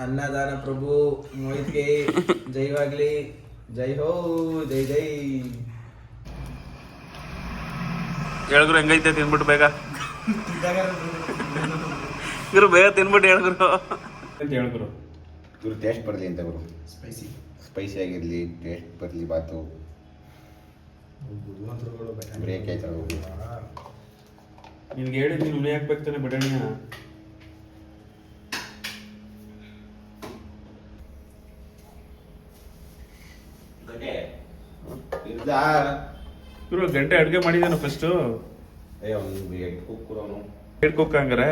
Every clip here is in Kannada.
ಅನ್ನದಾನ ಪ್ರಭು ಮೋಹಿತ್ಗೆ ಜೈವಾಗ್ಲಿ. ಜೈ ಹೋ, ಜೈ ಜೈ. ಹೇಳಿದ್ರು ಹೆಂಗೈತೆ ತಿನ್ಬಿಟ್ಟು ಬೇಗ ಗುರು, ಬೇಗ ತಿನ್ಬಿಟ್ಟು ಹೇಳಿದ್ರು ಅಂತ ಹೇಳಿದ್ರು. ಗುರು ಟೇಸ್ಟ್ ಬರಲಿ ಅಂತ ಗುರು, ಸ್ಪೈಸಿ ಸ್ಪೈಸಿ ಆಗಿರಲಿ, ಟೇಸ್ಟ್ ಬರಲಿ. ಬಾತು ಬ್ರೇಕ್ ಆಯ್ತು. ನಿನ್ಗೆ ಹೇಳಿ ನೀನು ಉಳಿ ಹಾಕ್ಬೇಕಾನೆ ಬಟಾಣಿಯ. ಗುರು ಗಂಟೆ ಅಡುಗೆ ಮಾಡಿದಾನ ಫಸ್ಟು. ಹೆಡ್ ಕುಕ್ ಹಂಗಾರೆ.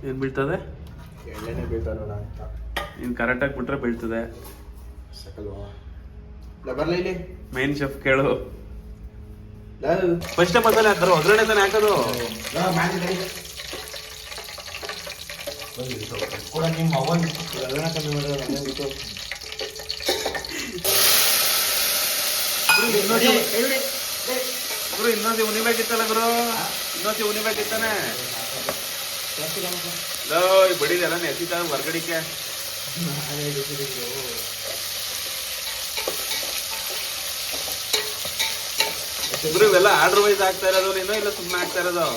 ಏನ್ ಬೀಳ್ತದೆ? ಎಣ್ಣೆನೆ ಬೀಳ್ತಾರಲ್ಲ ಅಂತ. ನೀನ್ ಕರೆಕ್ಟಾಗಿ ಬಿಟ್ರೆ ಬೀಳ್ತದೆ. ಸಕಲ್ವಾ ಬರ್ಲ ಇಲ್ಲಿ ಮೇನ್ ಶೆಫ್ ಕೇಳು. ಫಸ್ಟ್ ಮಸಾಲೆ ಹಾಕ್ತಾರೆ, ಒಗ್ಗರಣೆ ತಾನೆ ಹಾಕೋದು. ಕೂಡ ನಿಮ್ಮ ಅವನ್ ಲಗಣ ಕಮ್ಮಿ ಮಾಡಿದ್ರೆ ಹಂಗೆ ಬಿಟ್ಟು ಗುರು ಇನ್ನೊಂದು ಉಣಿಬೇಕಿತ್ತಲ್ಲ ಗುರು, ಇನ್ನೊಂದು ಉಣಿಬೇಕಿತ್ತಾನೆ. ಬಡಿದೆಲ್ಲ ನೆಸಿತ ಹೊರ್ಗಡಿಕೆ. ಗುರು ಇವೆಲ್ಲ ಆರ್ಡರ್ ವೈಸ್ ಆಗ್ತಾ ಇರೋದು ನೀನು, ಇಲ್ಲ ಸುಮ್ಮನೆ ಆಗ್ತಾ ಇರೋದು?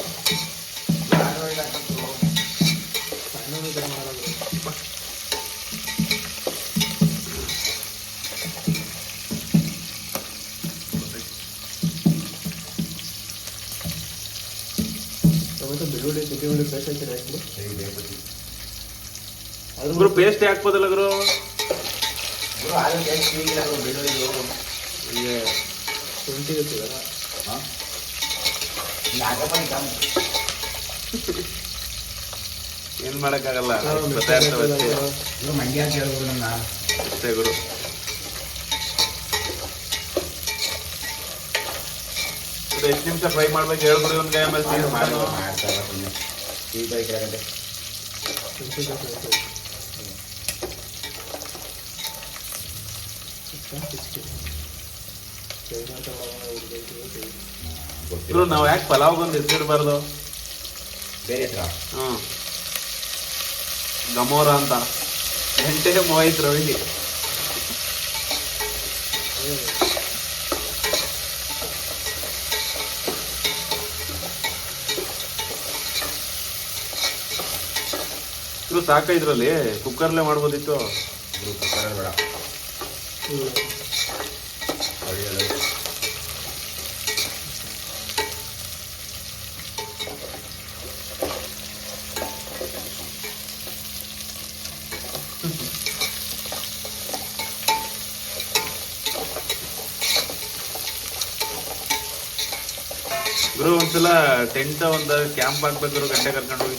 ಗುರು ಪೇಸ್ಟ್ ಹಾಕ್ಬೋದಲ್ಲ ಗುರು? ಏನ್ ಮಾಡಕ್ಕಾಗಲ್ಲ, ಮಂಡ್ಯ ಅಷ್ಟೇ ಗುರು. ಎಷ್ಟು ನಿಮಿಷ ಫ್ರೈ ಮಾಡ್ಬೇಕು ಹೇಳ್ಬಿಡಿ ಒಂದ್ ಕೈ ಮೇಲೆ ಗುರು. ನಾವ್ ಯಾಕೆ ಪಲಾವ್ಗೊಂದು ಹೆಸರಿಡ್ಬಾರ್ದು? ಬೇರೆ ಹತ್ರ ಗಮೋರ ಅಂತ. ಎಂಟೇ ಮೋಹಿತ್ ರವಿ. ಇದ್ರು ಸಾಕ ಇದ್ರಲ್ಲಿ ಕುಕ್ಕರ್ಲೆ ಮಾಡ್ಬೋದಿತ್ತು. ಕುಕ್ಕರ್ ಬೇಡ. ಗುರು ಒಂದ್ಸಲ ಟೆಂಟ್ ಒಂದು ಕ್ಯಾಂಪ್ ಹಾಕ್ಬೇಕು ಗಂಟೆ ಕರ್ಕೊಂಡು ಹೋಗಿ.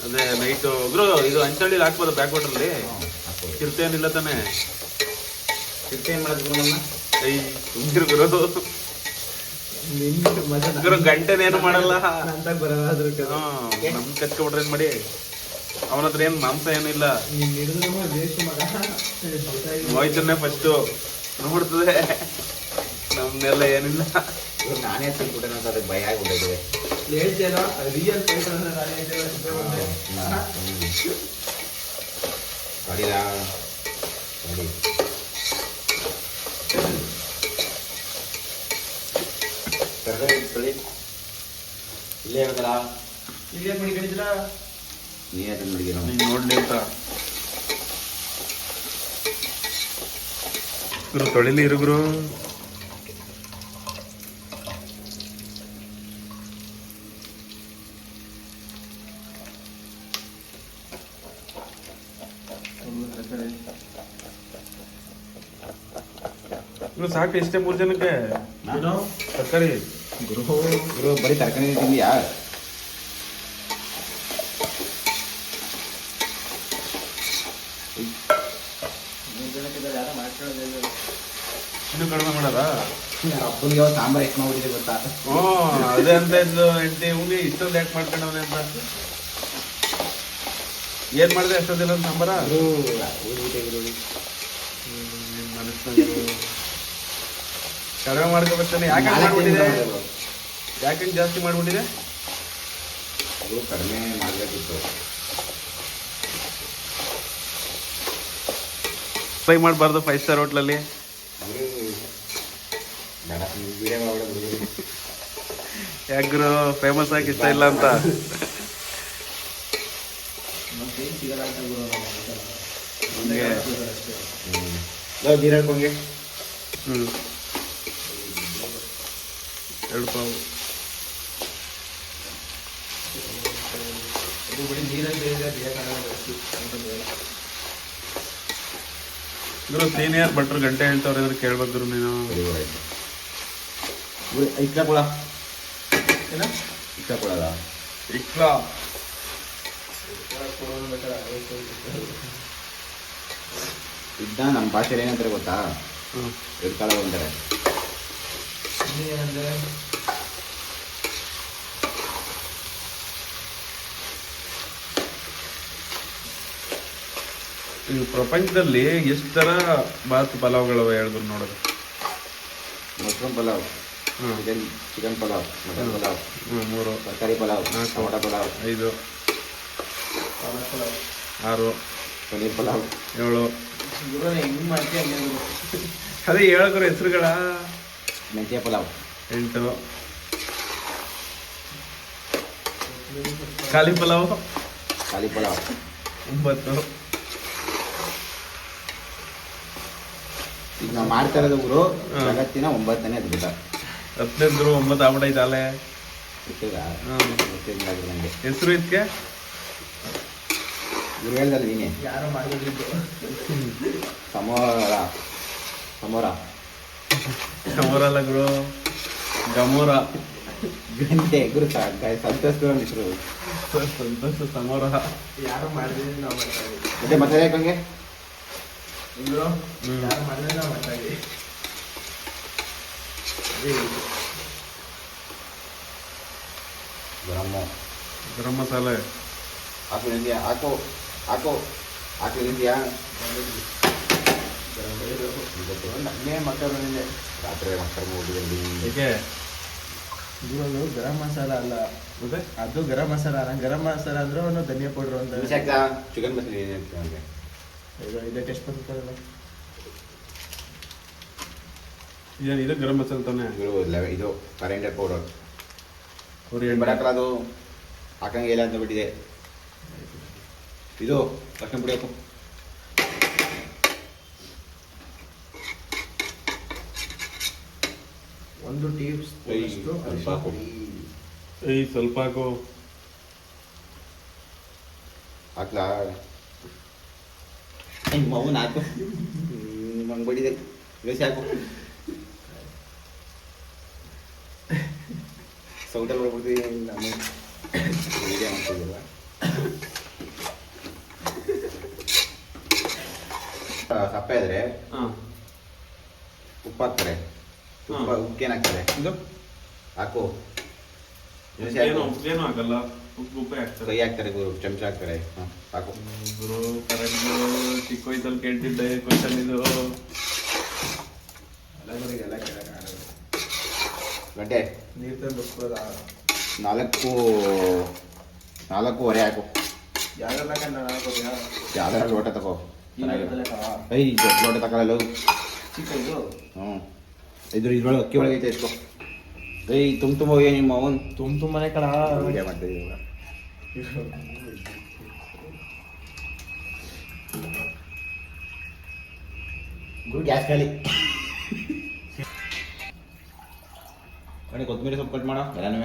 ಅದೇ ನೈಟು ಗುರು ಇದು ಅಂಚಳ್ಳಿ ಹಾಕ್ಬೋದು, ಬ್ಯಾಕ್ ವಾಟರ್ಲಿ. ಚಿರತೆ ಏನಿಲ್ಲ ತಾನೆ? ಚಿರತೆ ಏನ್ ಮಾಡಿದ್ರು ನಮ್ಮ ಐ ಗುರು ಗುರು ಗಂಟೆನೇನು ಮಾಡಲ್ಲ. ನಮ್ ಕಚ್ಕೊಬಿಟ್ರೆ ಏನ್ ಮಾಡಿ? ಅವನ ಹತ್ರ ಏನ್ ಮಾಂಸ ಏನಿಲ್ಲ. ಹೋಯ್ತನ್ನೇ ಫಸ್ಟು ನೋಡ್ತದೆ, ನಮ್ನೆಲ್ಲ ಏನಿಲ್ಲ. ನಾನೇ ತಿನ್ಬಿಟ್ಟೆ ಅಂತ ಅದಕ್ಕೆ ಭಯ ಆಗ್ಬಿಟ್ಟಿದೆ. ಇಲ್ಲೇ ಹೇಳ್ತಾರ ನೀ ಅದನ್ನ ನೋಡ್ಲಿ ಅಂತ ಗುರು. ತೊಳಿಲಿ ಇರು ಗುರು. ಸಾಕು ಇಷ್ಟೇ 3 ಜನಕ್ಕೆ ತರಕಾರಿ. ಗುರು ಬರೀ ತರಕಾರಿ ತಿಂದಿಯಾ? ಇನ್ನು ಕಡಿಮೆ ಮಾಡಾರ? ಅಪ್ಪನಿಗೆ ಸಾಂಬಾರ್ ಎಷ್ಟು ಮಾಡ್ಬಿಟ್ಟಿದೆ ಗೊತ್ತಾ? ಅದೇ ಅಂತ ಇದ್ದು ಹೆಂಡತಿ ಹುಲಿ ಇಷ್ಟೊಂದು ಯಾಕೆ ಮಾಡ್ಕೊಂಡವನೆ ಅಂತ. ಏನ್ ಮಾಡಿದೆ ಅಷ್ಟೊಂದಿಲ್ಲ ಸಾಂಬಾರ? ಕಡಿಮೆ ಮಾಡ್ಕೊಬರ್ತಾನೆ. ಯಾಕೆ ಮಾಡ್ಬಿಟ್ಟಿದೆ? ಯಾಕೆ ಜಾಸ್ತಿ ಮಾಡ್ಬಿಟ್ಟಿದೆ? ಅದು ಕಡಿಮೆ ಮಾಡಬೇಕಿತ್ತು. ಟ್ರೈ ಮಾಡಬಾರ್ದು 5 ಸ್ಟಾರ್ ಹೋಟ್ಲಲ್ಲಿ? ಅವರು ಬೇಡ ವಿಡಿಯೋ ಮಾಡೋದು. ಯಾಕ್ರು ಫೇಮಸ್ ಆಗಿ ಇಷ್ಟ ಇಲ್ಲ ಅಂತ? ಹಂಗೆ ನೀರು ಹಾಕೊಂಗೆ 2 ಪಾವು. ಗುರು ಸೀನಿಯರ್ ಭಟ್ರು ಗಂಟೆ ಹೇಳ್ತವ್ರೆ ಅಂದ್ರೆ ಕೇಳ್ಬೇಕು ನೀನು. ಇಟ್ಲ ಕೊಡ ಇಟ್ಲ ಕೊಡಲ್ಲ ಇಕ್ಲಾ ಇದನ್ನ ನಮ್ಮ ಭಾಷೆಯಲ್ಲಿ ಏನಂತಾರೆ ಗೊತ್ತಾ? ಎರಡು ಕಾಲ ಅಂತಾರೆ. ಈ ಪ್ರಪಂಚದಲ್ಲಿ ಎಷ್ಟು ಥರ ಬಾತ್ ಪಲಾವ್ಗಳವೆ ಹೇಳಿದ್ರು ನೋಡೋದು. Mushroom pulao, chicken pulao, mutton pulao, 3 ತರಕಾರಿ ಪಲಾವ್, 4 ಟೊಮೊಟೊ ಪಲಾವ್, 5 6 ಪನ್ನೀರ್ ಪಲಾವ್, 7. ಅದೇ ಹೇಳಕ್ರ ಹೆಸರುಗಳ. ಮೆಂತ್ಯ ಪಲಾವ್, 8 ಖಾಲಿ ಪಲಾವ್, 9. ಈಗ ನಾವು ಮಾಡ್ತಾ ಇರೋದು ಊರು ಜಗತ್ತಿನ 9ನೇ ಅದ್ಭುತ. 10 9 ಆಗ್ಬಿಟ್ಟೈತೆ ಅಲ್ಲೇ. ನನಗೆ ಹೆಸರು ಇದಕ್ಕೆ ಇವ್ರು ಹೇಳ್ದಲ್ಲ ನೀನೆ. ಯಾರು ಮಾಡಿದ್ದು ಸಮೋರ ಸಮೋರ ಸಮೋರಲ್ಲ ಗುರು, ಗಮೋರ. ಗಂಟೆ ಗುರು ಸಂತೋಷ ಹೆಸರು. ಸಂತೋಷ ಸಮೋರ. ಯಾರು ಮಾಡಿದ್ರೆ ನಾವು ಮಾಡ್ತಾ ಮತ್ತೆ ಮತ್ತೆ ಯಾಕಂಗೆ ಇದ್ರು ಯಾರು ಮಾಡಿದ್ರೆ ನಾವು ಮಾಡ್ತಾ ಇದ್ದೀವಿ. ಗರಂ ಮಸಾಲೆ ಹಾಕಿದ್ಯಾ? ಹಾಕೋ ಹಾಕೋ ಹಾಕಿದ್ಯಾ? ನನ್ನೇ ಮಕ್ಕಳಿಂದೆ ರಾತ್ರಿ ಮಕ್ಕಳು ಹೋಗಿದ್ದಲ್ಲಿ ಹೇಗೆ ಇರೋದು ಗರಂ ಮಸಾಲ ಅಲ್ಲ, ಮತ್ತೆ ಅದು ಗರಂ ಮಸಾಲ ಅಲ್ಲ. ಗರಂ ಮಸಾಲ ಅಂದ್ರೆ ಒಂದು ಧನಿಯಾ ಪೌಡ್ರು ಅಂತ. ಚಿಕನ್ ಮಸಾಲೆ ಏನಿರುತ್ತೆ ನನಗೆ ಇದೇ ಟೆಸ್ಟ್ ಬರ್ತದಲ್ಲ. ಇದು ಗರಂ ಮಸಾಲೆ ತಾನೆ. ಇದು ಕರೆಂಡರ್ ಪೌಡರ್ ಕೊರಿಯಂಡರ್. ಬರಕಲ್ಲ, ಅದು ಹಾಕಂಗೆ ಇಲ್ಲ ಅಂತ ಬಿಟ್ಟಿದೆ. ಇದು ತಕ್ಷಣ ಬಿಡಬೇಕು. ಒಂದು ಟೀ ಸ್ಪೂನಷ್ಟು ಅರಿಶಿನ ಪುಡಿ. ಸ್ವಲ್ಪ ಹಾಕು. ಹಾಕ್ಲಾ? ಮಗನ ಹಾಕು. ಹಂಗೆ ಬಡಿದೆ ಬೇಸಿ ಹಾಕು. ಸೌಟಲ್ಲಿ ಬರ್ಬಿಡ್ತೀವಿ ನಮ್ಮ ವಿಡಿಯೋ ಮಾಡ್ತಿದ್ದೀವ. ಸಪ್ಪೆ ಆದರೆ ಉಪ್ಪು ಹಾಕ್ತಾರೆ. ಉಪ್ಪೇನು ಹಾಕ್ತಾರೆ? ಇದು ಹಾಕು. ಏನು ಆಗಲ್ಲ, ಉಪ್ಪೇ ಹಾಕ್ತಾರೆ. ಕೈ ಹಾಕ್ತಾರೆ, ಚಮಚ ಹಾಕ್ತಾರೆ. ಹಾಕು. ಗುರು ಕರೆಕ್ಟ್. ಚಿಕ್ಕ ವಯಸ್ಸಲ್ಲಿ ಕೇಳ್ತಿದ್ದೆ ಕ್ವಶನ್ ಇದು. ಗಂಟೆ ನೀರು ತಂದು 4:30 ಹಾಕು. ಯಾವ್ದೆಲ್ಲ ಕನ್ನಡ ಹಾಕೋದ್ಯಾ? ಯಾವ್ದಾರ ಲೋಟ ತಗೋ. ಚಿಕ್ಕ ದೊಡ್ಡ ಲೋಟ ತಗೊಳ್ಳಲ್ಲ. ಇದು ಇದ್ರೊಳಗೆ ಅಕ್ಕಿ ಒಳಗೆ ಐತೆ ಎತ್ಕೋ. ತುಂಬ ಹೋಗಿ ನಿಮ್ಮ ಅವನ್ ತುಂಬನೇ ಕಡ ವಿಡಿಯೋ ಮಾಡ್ತಾ ಇದ್ದೀವಿ. ಗುರು ಗ್ಯಾಸ್ ಖಾಲಿ. ಕೊತ್ತಂಬರಿ ಸೊಪ್ಪು ಕಟ್ ಮಾಡೋ ಎಲ್ಲನೂ.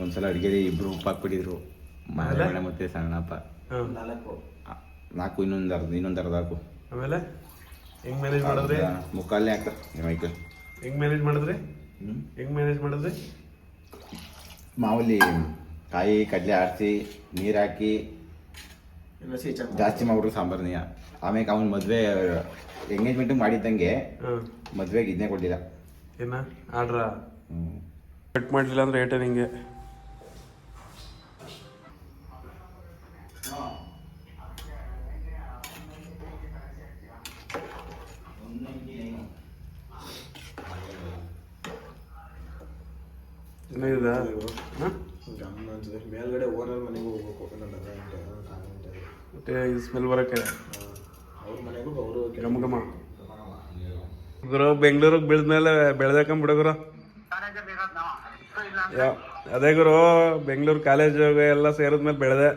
ಒಂದ್ಸಲ ಅಡುಗೆಲಿ 2 ಉಪ್ಪು ಹಾಕ್ಬಿಟ್ಟಿದ್ರು, ಮಾರಣ ಮತ್ತೆ ಸಣ್ಣಪ್ಪ. 4 ಇನ್ನೊಂದು ಅರ್ಧ ಹಾಕು. ಆಮೇಲೆ ಹೆಂಗ್ ಮ್ಯಾನೇಜ್ ಮಾಡಿದ್ರಿ? ಮುಕ್ಕಾಲೇ ಹಾಕ. ಹೆಂಗ್ ಮ್ಯಾನೇಜ್ ಮಾಡಿದ್ರಿ? ಮಾಮೂಲಿ ಕಾಯಿ ಕಡಲೆ ಆಡಿಸಿ ನೀರು ಹಾಕಿ ಜಾಸ್ತಿ ಮಾಡ್ಬಿಟ್ರು ಸಾಂಬಾರು ನೀ. ಆಮೇಲೆ ಅವನ ಮದುವೆ ಎಂಗೇಜ್ಮೆಂಟ್ ಮಾಡಿದ್ದಂಗೆ ಮದುವೆಗೆ ಇದನ್ನೇ ಕೊಡಲಿಲ್ಲ. ಏನ ಆರ್ಡ್ರ ಕಟ್ ಮಾಡಲಿಲ್ಲ ಅಂದ್ರೆ ಏಟೆ ನಿಂಗೆ. ಚೆನ್ನಾಗಿದಾ ಹಾಂ ಗಮನ ಅನ್ಸುತ್ತೆ ಮೇಲ್ಗಡೆ ಓನರ್ ಮನೆಗೆ ಹೋಗ್ಬೇಕು ನನ್ನ ಮತ್ತೆ ಈ ಸ್ಮೆಲ್ ಬರೋಕ್ಕೆ ಅವ್ರ ಮನೆಗೂ ಅವರು ಘಮ ಘಮ ಗುರು ಬೆಂಗಳೂರಿಗೆ ಬೆಳೆದ್ಮೇಲೆ ಬೆಳೆದಾಕೊಂಬಿಡ ಗುರು ಅದೇ ಗುರು ಬೆಂಗಳೂರು ಕಾಲೇಜಿಗೆ ಎಲ್ಲ ಸೇರಿದ್ಮೇಲೆ ಬೆಳೆದೆ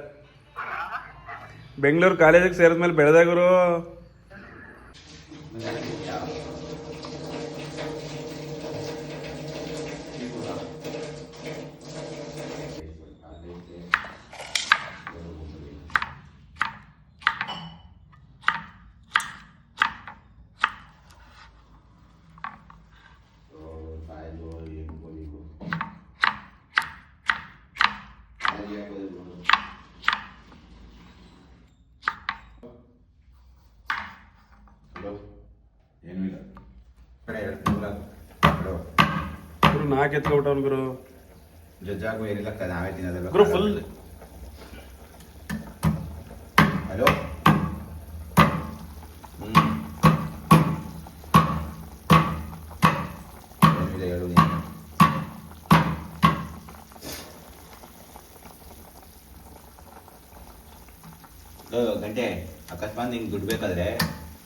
ಬೆಂಗಳೂರು ಕಾಲೇಜಿಗೆ ಸೇರಿದ್ಮೇಲೆ ಬೆಳೆದೆ ಗುರು ಏನೂ ಇಲ್ಲ ಗುರು ನಾಲ್ಕು ಎತ್ಕೊಬಿಟ್ಟವ್ನು ಗುರು ಜಜ್ಜಾಗು ಏನಿಲ್ಲ ನಾವೇ ತಿನ್ನೋದಲ್ಲ ಗುರು ಫುಲ್ ಹಲೋ ಏನಿದೆ ಹೇಳು ನೀನು ಗಂಟೆ ಅಕಸ್ಮಾತ್ ನಿಂಗೆ ದುಡ್ಡು ಬೇಕಾದ್ರೆ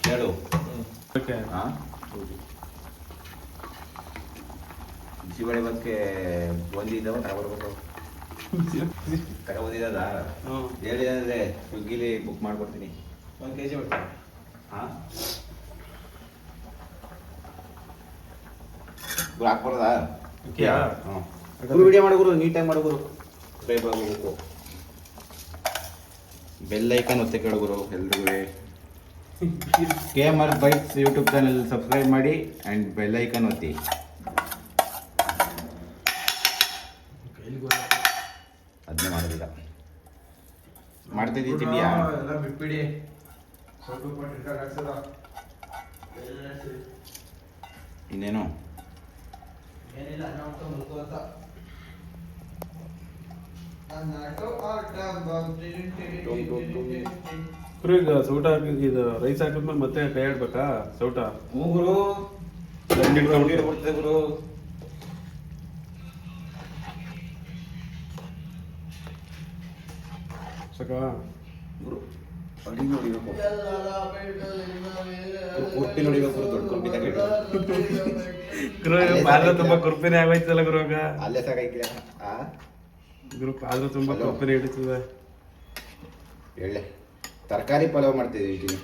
ಕೇಳು ಹಾಂ ಬಿಸಿಬೇಳೆ ಬಗ್ಗೆ ಬಂದಿದ್ದಾವ ತಗೊಬರ್ಬೇಕು ತಗೊಬಂದಿದ್ದದ ಹೇಳಿದ್ರೆ ಸ್ವಿಗ್ಗಿಲಿ ಬುಕ್ ಮಾಡ್ಕೊಡ್ತೀನಿ 1 kg ಬರ್ತಾರೆ ಹಾಂ ಗುರು ಹಾಕ್ಬಾರ್ದಾ ಹಾಂ ಗುರು ವಿಡಿಯೋ ಮಾಡೋಗುರು ನೀಟಾಗಿ ಮಾಡೋಗುರು ಬೇಗ ಹೋಗ್ಬೇಕು ಬೆಲ್ ಐಕನ್ ಒತ್ತೆ ಕೇಳೋಗುರು ಎಲ್ರಿಗೂ KMR bites YouTube channel subscribe ಮಾಡಿ ಆ್ಯಂಡ್ ಬೆಲ್ ಐಕನ್ ಒತ್ತಿ ಅದನ್ನೇ ಮಾಡೋದಿಲ್ಲ ಮಾಡ್ತಿದ್ದೀವಿ ತಿಂಡಿಯಾ ಎಲ್ಲ ಬಿಟ್ಬಿಡಿ ಸ್ವಲ್ಪ ಟಿಕ್ಟಾಕ್ ಹಾಕ್ಸದ ಇನ್ನೇನು ಏನಿಲ್ಲ ಅನ್ನ ಮುಗ್ದು ಗುರು ಈಗ ಸೌಟ ಹಾಕಿ ಇದು ರೈಸ್ ಹಾಕಿದ್ಮೇಲೆ ಮತ್ತೆ ಕೈ ಆಡ್ಬೇಕಾ ಸೌಟ ಗುರು ದಂಡಿಡ್ಕೊಂಡು ಗುರು ಸಾಕ ಗುರು ಅಲ್ಲಿ ನೋಡಿಬೇಕು ಕುರ್ಪಿ ನೋಡಿಬೇಕು ದೊಡ್ಡ ಕುರ್ಪಿ ತಗೊಂಡು ಗುರು ಪಾತ್ರ ತುಂಬಾ ಕುರ್ಪಿನೇ ಆಗೋಯ್ತಲ್ಲ ಗುರು ಈಗ ಅಲ್ಲೇ ಸಾಕಾಯ್ತಿಲ್ಲ ಆ ಗುರು ಪಾತ್ರ ತುಂಬಾ ಕುರ್ಪಿನೇ ಹಿಡಿತದೆ ಹೇಳೆ ತರಕಾರಿ ಪಲಾವ್ ಮಾಡ್ತಿದ್ದೀವಿ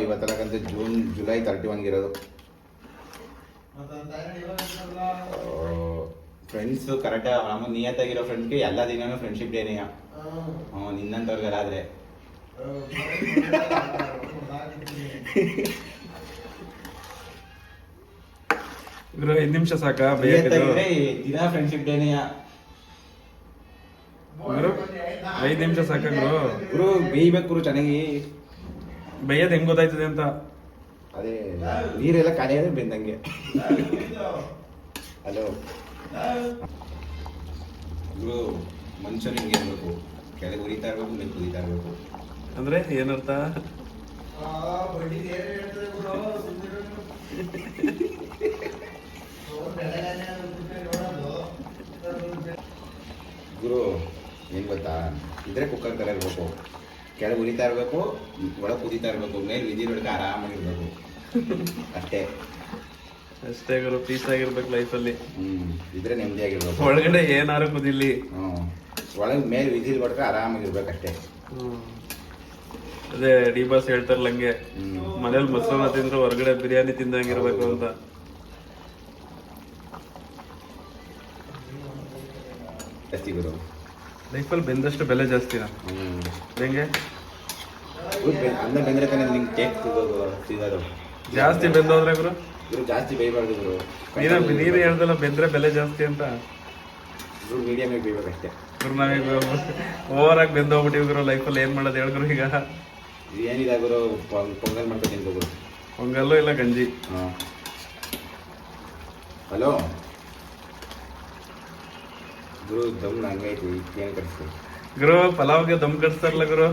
ಇವತ್ತಲ್ಲಕಂತ ಜುಲೈ 31 ಇರೋದು ಫ್ರೆಂಡ್ಸ್ ಕರೆಕ್ಟ್ ಆರಾಮ ನಿಯತ್ತಾಗಿರೋ ಫ್ರೆಂಡ್ಸ್ಗೆ ಎಲ್ಲ ದಿನನೂ ಫ್ರೆಂಡ್ಶಿಪ್ ಡೇನೇ ನಿನ್ನಂತವ್ರಿಗಾದ್ರೆ ಗುರು 5 ನಿಮಿಷ ಸಾಕ ದಿನ ಫ್ರೆಂಡ್ಶಿಪ್ ಡೇನೇ ಗುರು 5 ನಿಮಿಷ ಸಾಕ ಗುರು ಗುರು ಬೇಯ್ಬೇಕು ಗುರು ಚೆನ್ನಾಗಿ ಬೈಯೋದು ಹೆಂಗ್ ಗೊತ್ತಾಯ್ತದೆ ಅಂತ ಅದೇ ನೀರೆಲ್ಲ ಖಾಲಿ ಆದ್ರೆ ಬೆಂದಂಗೆ ಹಲೋ ಗುರು ಮನುಷ್ಯನ ಹಿಂಗೆ ಇರಬೇಕು ಕೆಳಗೆ ಉರಿತಾ ಇರ್ಬೇಕು ಮೇಲೆ ಕುದಿತಾ ಇರ್ಬೇಕು ಅಂದ್ರೆ ಏನರ್ಥ ಗುರು ಏನ್ ಗೊತ್ತಾ ಇದ್ರೆ ಕುಕ್ಕರ್ ತರ ಇರ್ಬೇಕು ಕೆಳಗೆ ಉರಿತಾ ಇರ್ಬೇಕು ಒಳಗೆ ಕುದಿತಾ ಇರ್ಬೇಕು ಮೇಲೆ ವಿಧಿ ಒಳಗೆ ಆರಾಮಾಗಿರ್ಬೇಕು ಅಷ್ಟೇ ಅಷ್ಟೇ ಗುರು ಪೀಸ್ ಆಗಿರ್ಬೇಕು ಲೈಫಲ್ಲಿ ಇದ್ರೆ ನೆಮ್ಮದಿಯಾಗಿರ್ಬೇಕು ಒಳಗಡೆ ಏನಾರು ಕುದಿಲಿ ಒಳಗೆ ಮೇಲೆ ವಿಧಿಲ್ ಹೊಡ್ಕ ಆರಾಮಾಗಿರ್ಬೇಕು ಅಷ್ಟೇ ಅದೇ ಡಿ ಬಾಸ್ ಹೇಳ್ತಾರಲ್ಲ ಹಂಗೆ ಮನೇಲಿ ಮೊಸರನ್ನ ತಿಂದ್ರೆ ಹೊರಗಡೆ ಬಿರಿಯಾನಿ ತಿಂದಂಗಿರ್ಬೇಕು ಅಂತ ಜಾಸ್ತಿ ಗುರು ಲೈಫಲ್ಲಿ ಬೆಂದಷ್ಟು ಬೆಲೆ ಜಾಸ್ತಿನಾ ಹೆಂಗೆ ಅನ್ನ ಬೆಂದ್ರೆ ತಾನೇ ನಿಂಗೆ ಟೇಕ್ ಸಿಗೋದು ಜಾಸ್ತಿ ಬೆಂದೋದ್ರೆ ಗುರು ಗುರು ಜಾಸ್ತಿ ಬೇಯಬಾರ್ದು ಗುರು ನೀನೇ ಹೇಳ್ದಲ್ಲ ಬೆಂದ್ರೆ ಬೆಲೆ ಜಾಸ್ತಿ ಅಂತ ಗುರು ಮೀಡಿಯಮ್ ಆಗಿ ಬೇಯ್ಬೇಕಷ್ಟೇ ಗುರು ನಾವೀಗ ಓವರ್ ಆಗಿ ಬೆಂದೋಗ್ಬಿಟ್ಟಿವಿ ಗುರು ಲೈಫಲ್ಲಿ ಏನ್ ಮಾಡೋದು ಹೇಳ್ಗುರು ಈಗ ಏನಿದೆ ಗುರು ಪೊಂಗಲ್ ಮಾಡ್ಕೊಂಡು ತಿನ್ಕೋ ಗುರು ಪೊಂಗಲ್ಲು ಇಲ್ಲ ಗಂಜಿ ಹಾಂ ಹಲೋ ಗುರು ದಮ್ ಹಂಗೈತಿ ಏನು ಕಟ್ಸ್ತೀವಿ ಗುರು ಪಲಾವ್ಗೆ ದಮ್ ಕಟ್ಸ್ತಾರಲ್ಲ ಗುರು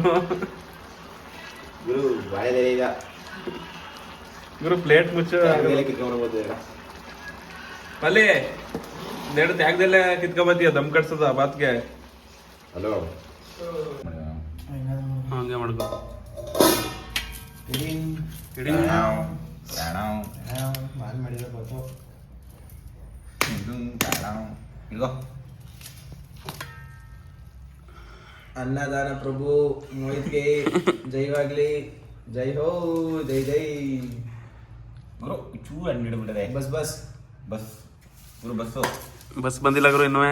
ಗುರು ಬಾಳೆದೆಲೆ ಇಲ್ಲ ಗುರು ಪ್ಲೇಟ್ ಮುಚ್ಚು ಮೇಲೆ ಕಿತ್ಕೊಂಡ್ಬರ್ಬೋದು ಈಗ. ಅಲ್ಲಿ ನೆಡು ತ್ಯಾಗದಲ್ಲೇ ಕಿತ್ಕೊಬತ್ತೀಯ ದಮ್ ಕಟ್ಸದ ಬಾತ್ಗೆ ಹಲೋ ಹಂಗೆ ಮಾಡ್ಕೊ ಇಡೀ ಮಾಲ್ ಮಾಡಿದ್ರೆ ಗೊತ್ತು. ಇಲ್ಗೋ ಅನ್ನದಾನ ಪ್ರಭು ಮೋಹಿತ್ಗೆ ಜೈವಾಗ್ಲಿ. ಜೈ ಹೋ ಜೈ ಜೈ. ಗುರು ಚೂರು ಹಣ್ಣು ಹಿಡ್ಬಿಟ್ಟದೆ. ಬಸ್ ಬಸ್ ಬಸ್ ಗುರು ಬಸ್ಸು ಬಸ್ ಬಂದಿಲ್ಲ ಗುರು ಇನ್ನೂ.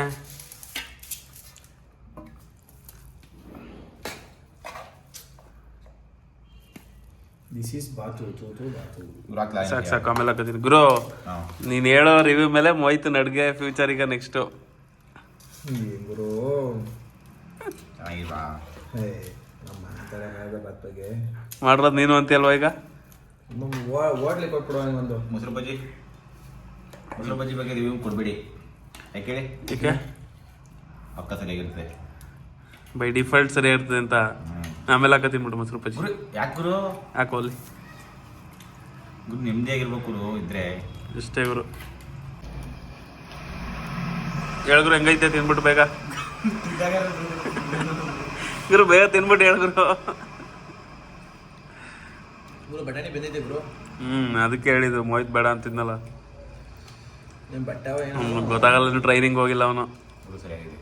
ದಿಸ್ ಈಸ್ ಬಾತು ತೋತು ಬಾತು. ಗುರು ಹಾಕ್ಲಾ ಸಾಕು ಸಾಕು ಆಮೇಲೆ ಹಾಕತ್ತೀನಿ ಗುರು. ನೀನ್ ಹೇಳೋ ರಿವ್ಯೂ ಮೇಲೆ ಮೋಯ್ತು ನಡ್ಗೆ ಫ್ಯೂಚರ್ ಈಗ ನೆಕ್ಸ್ಟ್ ಗುರು ಚೆನ್ನಾಗಿಲ್ವಾ? ನಮ್ಮ ಮಾತಾಡೋಣ ಬಾತ್ ಬಗ್ಗೆ. ಮಾಡಿರೋದು ನೀನು ಅಂತೀಯಲ್ವಾ ಈಗ? ಹೋಟ್ಲಿಗೆ ಕೊಟ್ಬಿಡುವ ಒಂದು ಮೊಸರು ಬಜ್ಜಿ ಬಗ್ಗೆ ರಿವ್ಯೂ ಕೊಡ್ಬೇಡಿ. ಯಾಕೆ ಏಕೆ? ಪಕ್ಕ ಸರಿಯಾಗಿರುತ್ತೆ. ಬೈ ಡಿಫಾಲ್ಟ್ ಸರಿ ಇರ್ತದೆ ಅಂತ ಆಮೇಲೆ ಹಾಕತ್ತೀನಿ ಬಿಡು ಮೊಸರು ಬಜ್ಜಿ. ಗುರು ಯಾಕೆ ಗುರು? ಹಾಕೋಲಿ ಗುರು ನೆಮ್ಮದಿಯಾಗಿರ್ಬೇಕು ಗುರು ಇದ್ರೆ. ಇಷ್ಟೇ ಗುರು. ಹೇಳಿದ್ರು ಹೆಂಗೈತೆ ತಿನ್ಬಿಟ್ಟು ಬೇಗ ಗುರು, ಬೇಗ ತಿನ್ಬಿಟ್ಟು ಹೇಳಿದ್ರು. ಗುರು ಬಟಾಣಿ ಬೆಂದಿದೆ ಗುರು. ಅದಕ್ಕೆ ಹೇಳಿದ್ದು ಮೋಹಿತ್ ಬೇಡ ಅಂತಿದ್ನಲ್ಲ. ನಿಮ್ಮ ಬಟ್ಟೆ ಗೊತ್ತಾಗಲ್ಲ, ಟ್ರೈನಿಂಗ್ ಹೋಗಿಲ್ಲ ಅವನು. ಗುರು ಸರಿಯಾಗಿದೆ.